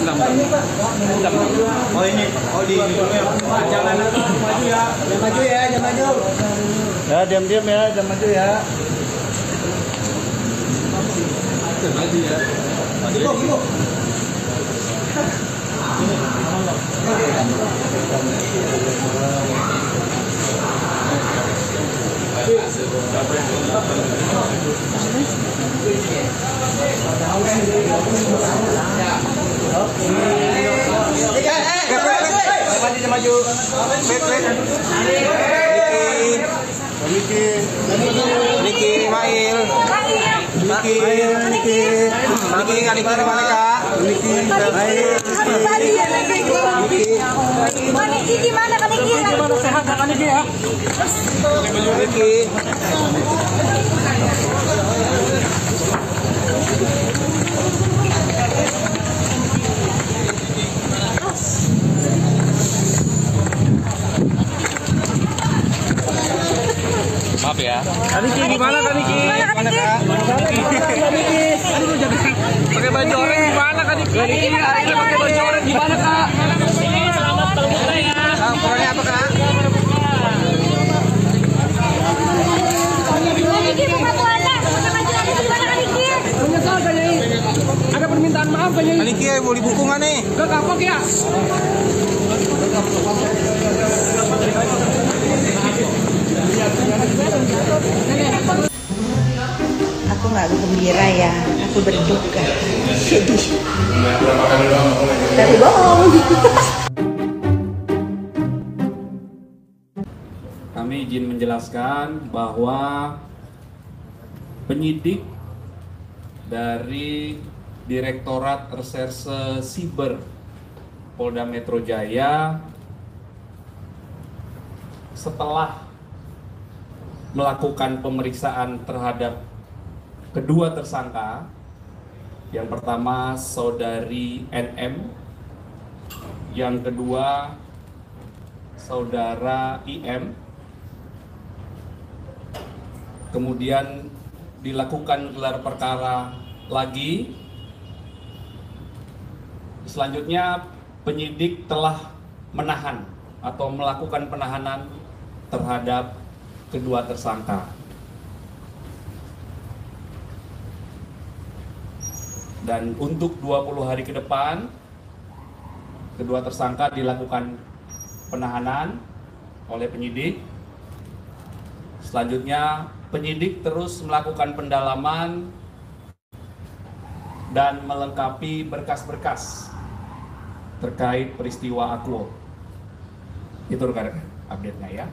Oh ini, oh di jangan maju ya, jangan maju ya, jangan maju. Ya diam-diam ya, jangan maju ya. Maju ya. Maju. Maju. Niki, Mail. Niki, adik dari mana kak? Niki, Niki gimana kak Niki? Gimana sehat kak Niki ya? Niki. Maaf ya. Kaniki gimana Kaniki? Gimana kak? Aduh jangan. Pakai baju oranye gimana Kaniki? Akhirnya pakai baju oranye gimana kak? Selamat berbuka ya. Ukurannya apa kak? Kaniki buka puasa. Pakai baju Kaniki gimana Kaniki? Menyesal kayaknya. Ada permintaan maaf kayaknya. Kaniki mau dibuku nggak nih? Gak kapok ya. Aku nggak gembira ya, aku berduka. Tapi bohong. Kami izin menjelaskan bahwa penyidik dari Direktorat Reserse Siber Polda Metro Jaya setelah melakukan pemeriksaan terhadap kedua tersangka, yang pertama saudari NM, yang kedua saudara IM, kemudian dilakukan gelar perkara lagi. Selanjutnya penyidik telah menahan atau melakukan penahanan terhadap kedua tersangka. Dan untuk 20 hari ke depan, kedua tersangka dilakukan penahanan oleh penyidik. Selanjutnya, penyidik terus melakukan pendalaman dan melengkapi berkas-berkas terkait peristiwa Akuo. Itu rekan update-nya ya.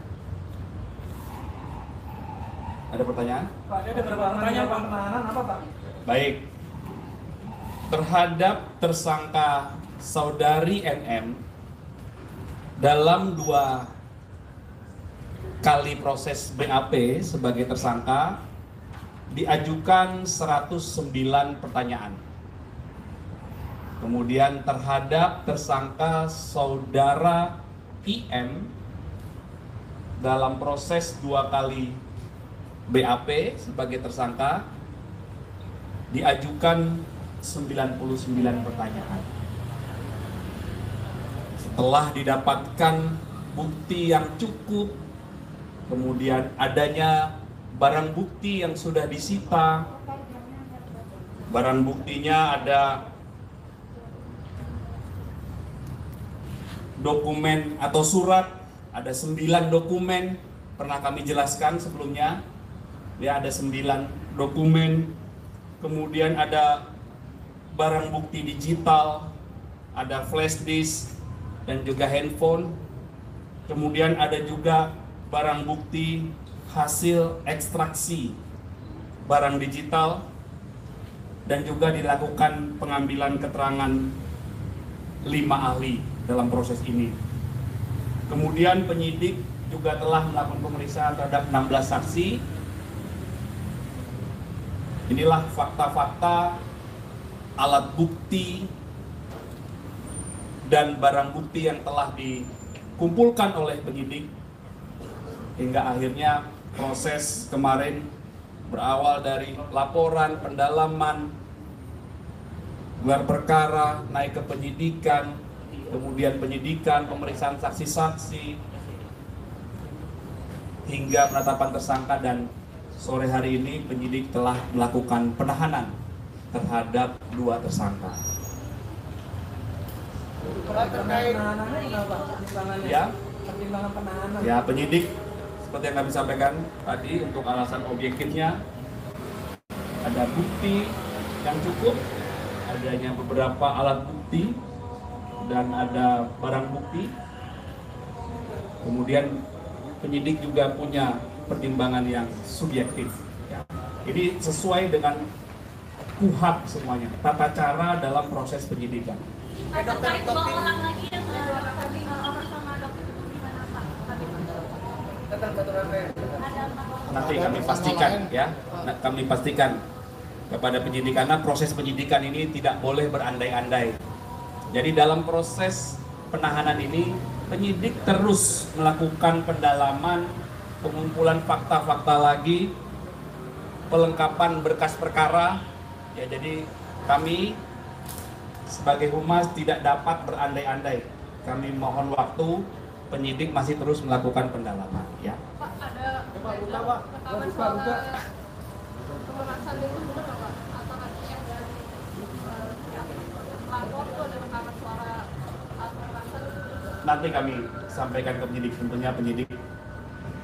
Ada pertanyaan? Pak, ada beberapa pertanyaan Pak. Penahanan apa Pak? Baik. Terhadap tersangka saudari NM dalam 2 kali proses BAP sebagai tersangka diajukan 109 pertanyaan. Kemudian terhadap tersangka saudara IM dalam proses 2 kali BAP sebagai tersangka diajukan 99 pertanyaan. Setelah didapatkan bukti yang cukup, kemudian adanya barang bukti yang sudah disita. Barang buktinya ada dokumen atau surat, ada 9 dokumen, pernah kami jelaskan sebelumnya. Ya, ada 9 dokumen, kemudian ada barang bukti digital, ada flash disk dan juga handphone, kemudian ada juga barang bukti hasil ekstraksi barang digital, dan juga dilakukan pengambilan keterangan 5 ahli dalam proses ini. Kemudian penyidik juga telah melakukan pemeriksaan terhadap 16 saksi. Inilah fakta-fakta, alat bukti, dan barang bukti yang telah dikumpulkan oleh penyidik hingga akhirnya proses kemarin berawal dari laporan, pendalaman, gelar perkara, naik ke penyidikan, kemudian penyidikan, pemeriksaan saksi-saksi, hingga penetapan tersangka, dan sore hari ini penyidik telah melakukan penahanan terhadap 2 tersangka. Ya, penyidik seperti yang kami sampaikan tadi, untuk alasan objektifnya ada bukti yang cukup, adanya beberapa alat bukti dan ada barang bukti. Kemudian penyidik juga punya pertimbangan yang subjektif. Ya. Ini sesuai dengan KUHP semuanya, tata cara dalam proses penyidikan. Terkait 2 orang lagi yang tadi orang sama dokter itu gimana Pak? Nanti kami pastikan ya, kami pastikan kepada penyidik, karena proses penyidikan ini tidak boleh berandai-andai. Jadi dalam proses penahanan ini penyidik terus melakukan pendalaman, pengumpulan fakta-fakta lagi, pelengkapan berkas perkara. Ya, jadi kami sebagai humas tidak dapat berandai-andai. Kami mohon waktu, penyidik masih terus melakukan pendalaman. Ya. Pak, ada ketahuan soal pemeriksaan itu benar nggak Pak? Atau yang dari lapor itu ada rekaman suara pemeriksaan? Nanti kami sampaikan ke penyidik, tentunya penyidik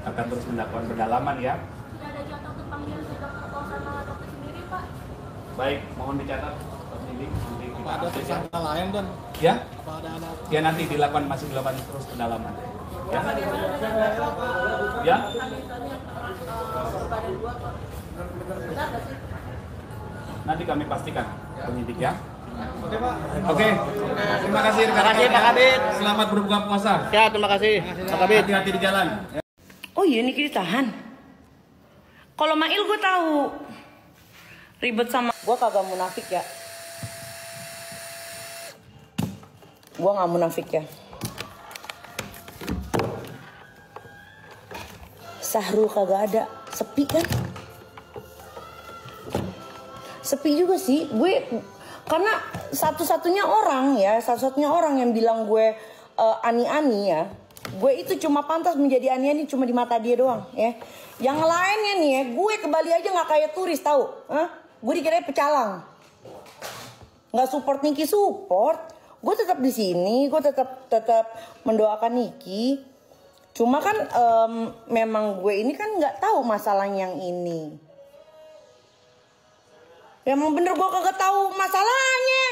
akan terus melakukan pendalaman ya. Tidak ada jadwal untuk panggilan si dokter Paul sama dokter sendiri Pak? Baik, mohon dicatat penyidik. Nanti kita Ada tersangka lain dan ya? apa ada anak? Ya, nanti masih dilakukan terus pendalaman. Ya? Ya? Nanti kami pastikan penyidik ya. Oke Pak. Oke. Terima kasih rekan-rekan. Pak Kabit. Selamat berbuka puasa. Ya, terima kasih Pak Kabit. Hati-hati di jalan. Oh iya, Niki ditahan. Kalau Mail gue tahu ribet sama gue, kagak munafik ya. Gue nggak munafik ya. Sahrul kagak ada, sepi kan? Sepi juga sih gue, karena satu-satunya orang yang bilang gue ani-ani ya. Gue itu cuma pantas menjadi ani-ani cuma di mata dia doang ya. Yang lainnya nih ya, gue ke Bali aja nggak kayak turis tahu. Gue dikira pecalang. Nggak support Niki, support. Gue tetap di sini, gue tetap mendoakan Niki. Cuma kan memang gue ini kan nggak tahu masalah yang ini. Emang bener gue kagak tahu masalahnya.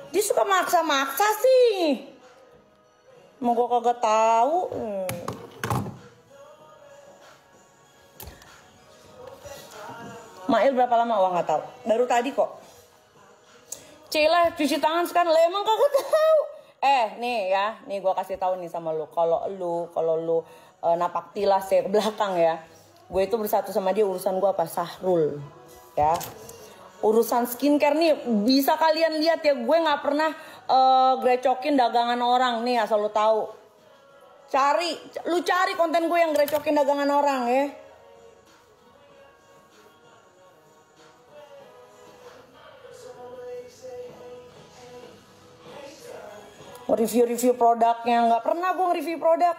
Dia suka maksa-maksa sih. Emang gue kagak tahu. Mail berapa lama? Wah, nggak tahu. Baru tadi kok. Cila cuci tangan sekarang, lah emang kagak tahu. Nih ya, nih gue kasih tahu nih sama lu. Kalau lu napak tilas ya ke belakang ya. Gue itu bersatu sama dia, urusan gue apa? Sahrul. Ya. Urusan skincare nih bisa kalian lihat ya, gue nggak pernah grecokin dagangan orang nih, asal lu tahu. Lu cari konten gue yang grecokin dagangan orang ya. Review produknya, nggak pernah gue nge-review produk.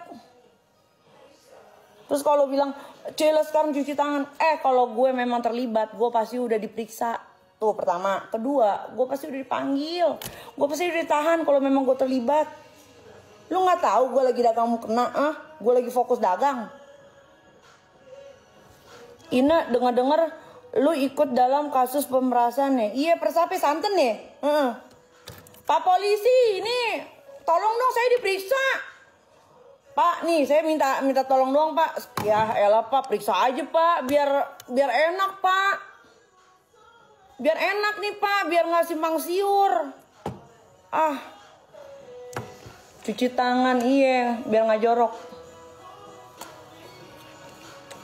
Terus kalau bilang Cila sekarang cuci tangan, kalau gue memang terlibat, gue pasti udah diperiksa. Tuh pertama, kedua, gue pasti udah dipanggil, gue pasti udah ditahan kalau memang gue terlibat. Lu nggak tahu gue lagi dagang mukena, gue lagi fokus dagang. Ina dengar lu ikut dalam kasus pemerasan ya? Iya, persape santen ya? Pak polisi, ini tolong dong saya diperiksa. Pak, nih saya minta tolong doang Pak. Ya elah Pak, periksa aja Pak, biar enak Pak. Biar enak nih Pak, biar nggak simpang siur. Cuci tangan, iya, biar nggak jorok.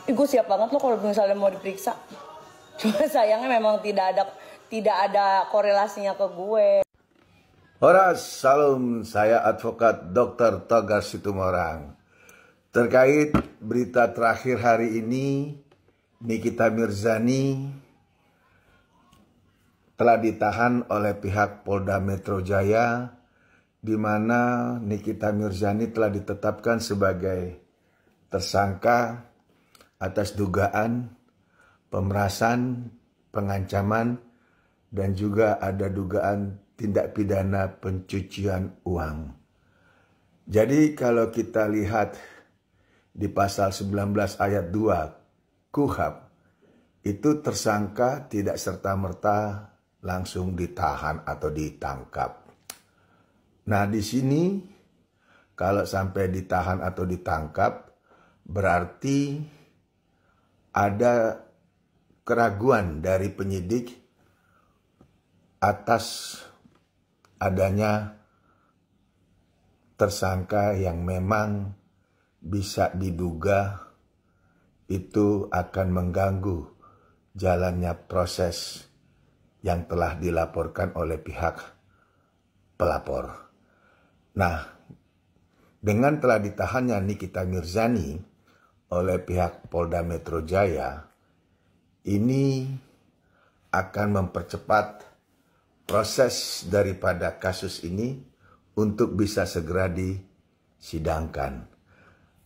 Gue siap banget loh kalau misalnya mau diperiksa. Cuma sayangnya memang tidak ada korelasinya ke gue. Horas, salam, saya advokat Dr. Togar Situmorang. Terkait berita terakhir hari ini, Nikita Mirzani telah ditahan oleh pihak Polda Metro Jaya, di mana Nikita Mirzani telah ditetapkan sebagai tersangka atas dugaan pemerasan, pengancaman, dan juga ada dugaan tindak pidana pencucian uang. Jadi kalau kita lihat di pasal 19 ayat 2 KUHP, itu tersangka tidak serta-merta langsung ditahan atau ditangkap. Nah, di sini kalau sampai ditahan atau ditangkap berarti ada keraguan dari penyidik atas adanya tersangka yang memang bisa diduga itu akan mengganggu jalannya proses yang telah dilaporkan oleh pihak pelapor. Nah, dengan telah ditahannya Nikita Mirzani oleh pihak Polda Metro Jaya, ini akan mempercepat proses daripada kasus ini untuk bisa segera disidangkan.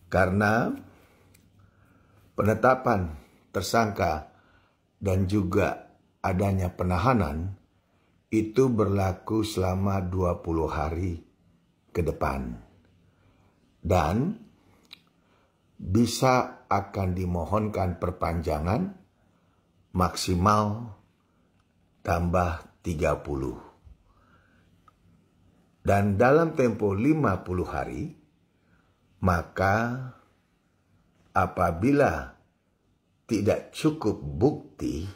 Karena penetapan tersangka dan juga adanya penahanan itu berlaku selama 20 hari ke depan. Dan bisa akan dimohonkan perpanjangan maksimal tambah 30. Dan dalam tempo 50 hari, maka apabila tidak cukup bukti,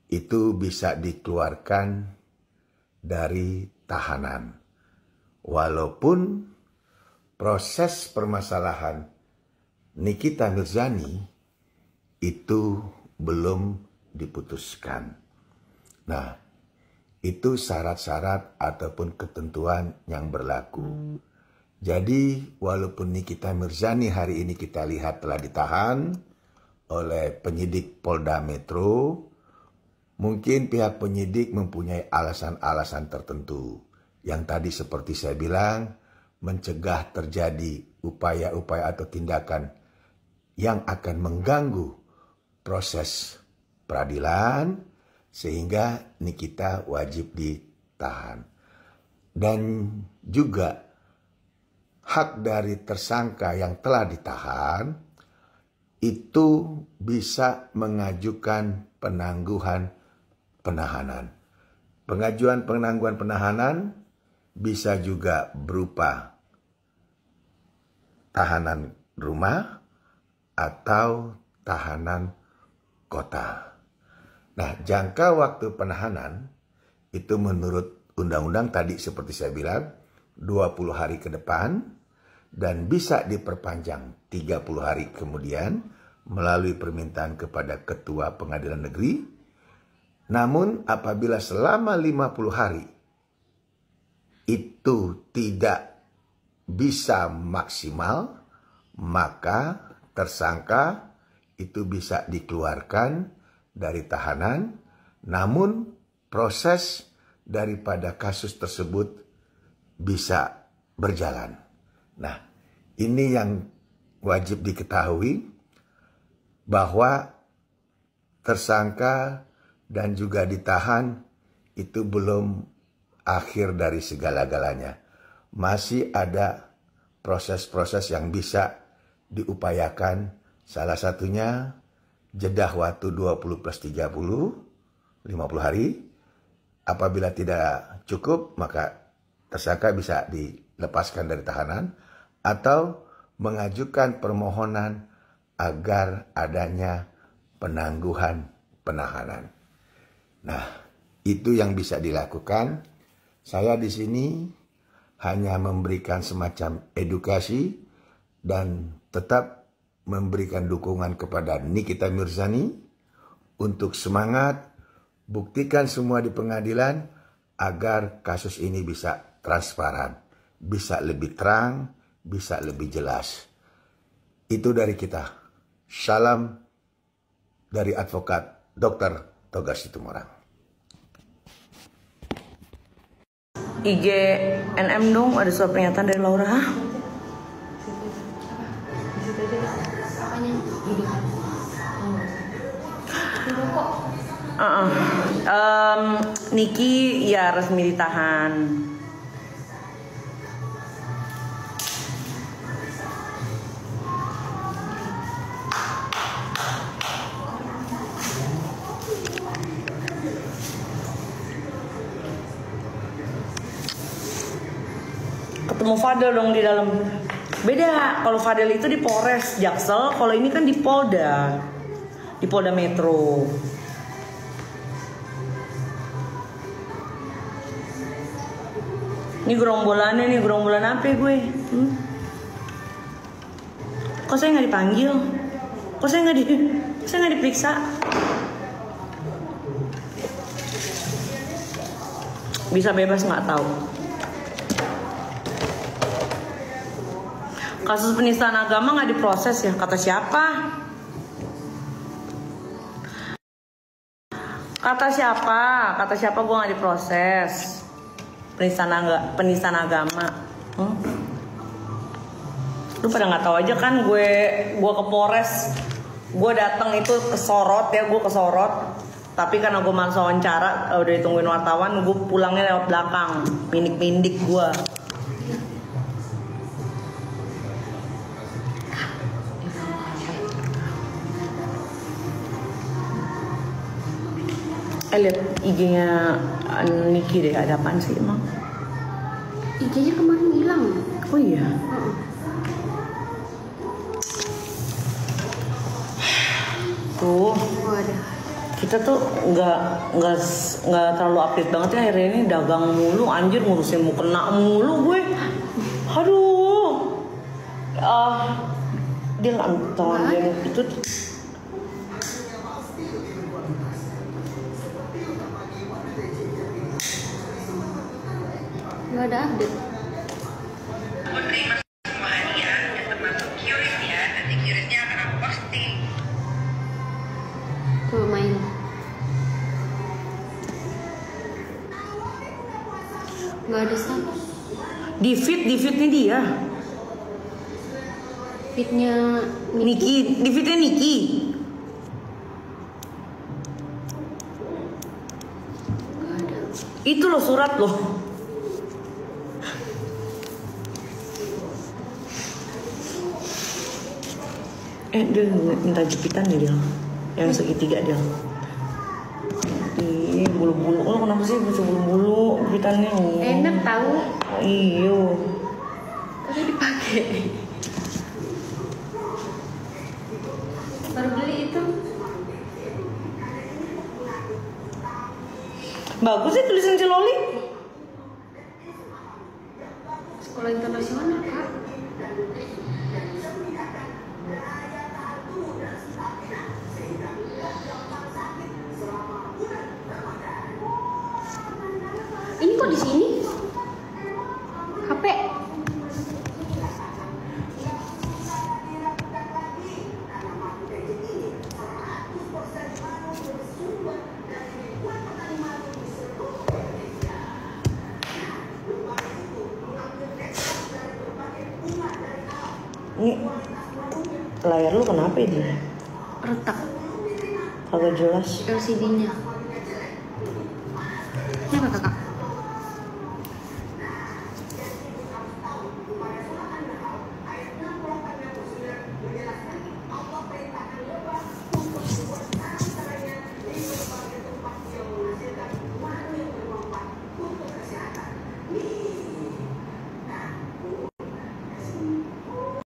itu bisa dikeluarkan dari tahanan. Walaupun proses permasalahan Nikita Mirzani itu belum diputuskan. Nah, itu syarat-syarat ataupun ketentuan yang berlaku. Jadi, walaupun Nikita Mirzani hari ini kita lihat telah ditahan oleh penyidik Polda Metro, mungkin pihak penyidik mempunyai alasan-alasan tertentu. Yang tadi seperti saya bilang, mencegah terjadi upaya-upaya atau tindakan yang akan mengganggu proses peradilan, sehingga Nikita wajib ditahan. Dan juga hak dari tersangka yang telah ditahan itu bisa mengajukan penangguhan penahanan. Pengajuan penangguhan penahanan bisa juga berupa tahanan rumah atau tahanan kota. Nah, jangka waktu penahanan itu menurut undang-undang tadi seperti saya bilang 20 hari ke depan dan bisa diperpanjang 30 hari kemudian melalui permintaan kepada Ketua Pengadilan Negeri. Namun apabila selama 50 hari itu tidak bisa maksimal, maka tersangka itu bisa dikeluarkan dari tahanan, namun proses daripada kasus tersebut bisa berjalan. Nah, ini yang wajib diketahui, bahwa tersangka dan juga ditahan itu belum akhir dari segala-galanya. Masih ada proses-proses yang bisa diupayakan, salah satunya jedah waktu 20 plus 30, 50 hari. Apabila tidak cukup, maka tersangka bisa dilepaskan dari tahanan atau mengajukan permohonan agar adanya penangguhan penahanan. Nah, itu yang bisa dilakukan. Saya di sini hanya memberikan semacam edukasi dan tetap memberikan dukungan kepada Nikita Mirzani untuk semangat, buktikan semua di pengadilan agar kasus ini bisa transparan, bisa lebih terang, bisa lebih jelas. Itu dari kita. Salam dari advokat Dr. Togar Situmorang. IG NM dong, ada surat pernyataan dari Laura. Hah? Niki ya resmi ditahan. Ketemu Fadel dong di dalam. Beda, kalau Fadel itu di Polres Jaksel, kalau ini kan di Polda Metro. Ini gerombolannya nih, gerombolan apa gue? Kok saya nggak dipanggil? Kok saya nggak diperiksa? Bisa bebas nggak tahu. Kasus penistaan agama nggak diproses ya? Kata siapa? Kata siapa gue nggak diproses? Penistaan agama. Lu pada nggak tahu aja kan gue ke Polres, gue datang itu kesorot ya, gue kesorot. Tapi karena gue males wawancara, udah ditungguin wartawan, gue pulangnya lewat belakang, mindik gue. Lihat IG-nya Niki deh, ada apaan sih emang? IG-nya kemarin hilang. Oh iya. Tuh. Oh ada. Kita tuh nggak terlalu update banget ya akhirnya ini, dagang mulu, anjir ngurusin mau kena mulu gue. Aduh. Dia lantaran dia itu. Gak ada update. Menerima semua hadiah dan termasuk QRIS ya. Nanti QRIS-nya akan aku posting. Tuh main. Gak ada status. Di feednya dia. Feednya Niki, di feednya Niki. Gak ada. Itu loh surat loh. Dia minta jepitan deh dia, yang segitiga dia. Ih, bulu-bulu, lo kenapa sih butuh bulu-bulu jepitannya? Enak tahu. Iyo. Tapi dipakai. Baru beli itu. Bagus sih tulisan Ciloli. Sekolah internasional Kak. Ini kok di sini? HP. Ini layar lu kenapa ini? Retak Kagak jelas. LCD-nya. Ini apa Kakak?